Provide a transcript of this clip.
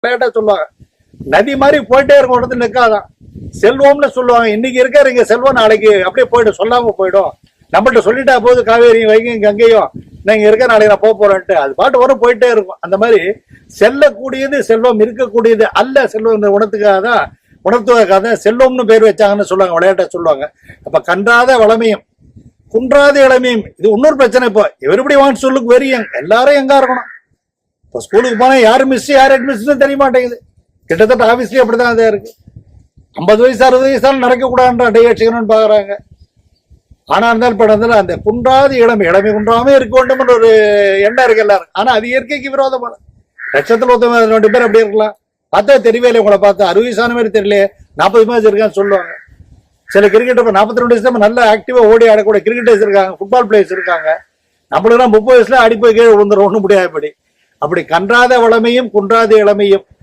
விளையாட்டா சொல்லுவாங்க, நதி மாதிரி போயிட்டே இருக்கும், இடத்துல நிற்காதான். செல்வம்னு சொல்லுவாங்க, இன்னைக்கு இருக்காருங்க செல்வம் நாளைக்கு அப்படியே போயிடும், சொல்லாம போயிடும். நம்மள்ட்ட சொல்லிட்டா போது காவேரி வைகையும் கங்கையும் நீங்க இருக்க நாளைக்கு நான் போக போறேன்ட்டு அது பாட்டு வரும் போயிட்டே இருக்கும். அந்த மாதிரி செல்லக்கூடியது செல்வம் இருக்கக்கூடியது அல்ல. செல்வம் இந்த உணர்த்துவதற்காக தான் செல்வம்னு பேர் வச்சாங்கன்னு சொல்லுவாங்க, விளையாட்ட சொல்லுவாங்க. அப்ப கன்றாத வளமையும் குன்றாத இளமையும், இது இன்னொரு பிரச்சனை. இப்போ எவரிபடி வாண்ட் சொல்லுக்கு வெறியங்க, எல்லாரும் எங்க இருக்கணும். இப்போ ஸ்கூலுக்கு போனா யாரு மிஸ் யார் அட்மிஷன் தெரிய மாட்டேங்குது. கிட்டத்தட்ட ஆபீஸ்லயே அப்படிதான் அதே இருக்கு. 50 வயசு 60 வயசாலும் நடக்கக்கூடாதுன்ற டை அடிச்சுக்கணும்னு பாக்குறாங்க. ஆனா இருந்தாலும் இப்ப இருந்தாலும் அந்த குன்றாத இளமை குன்றாமே இருக்க வேண்டும் என்ற ஒரு எண்ணம் இருக்கு எல்லாரும். ஆனா அது இயற்கைக்கு விரோதமான. லட்சத்துல 2 பேர் அப்படி இருக்கலாம், பார்த்தா தெரியவே இல்லை. உங்களை பார்த்தா 60 வயசான மாதிரி தெரியல, 40 வயசு இருக்கான்னு சொல்லுவாங்க. சில கிரிக்கெட் 42 வயசுல நல்லா ஆக்டிவா ஓடி ஆடக்கூடிய கிரிக்கெட்டர்ஸ் இருக்காங்க, ஃபுட்பால் பிளேயர்ஸ் இருக்காங்க. நம்மளுக்கு 30 வயசுல அடி போய் கீழே விழுந்துரும், ஒண்ணும் முடியாதபடி. அப்படி கன்றாத வளமையும் குன்றாத இளமையும்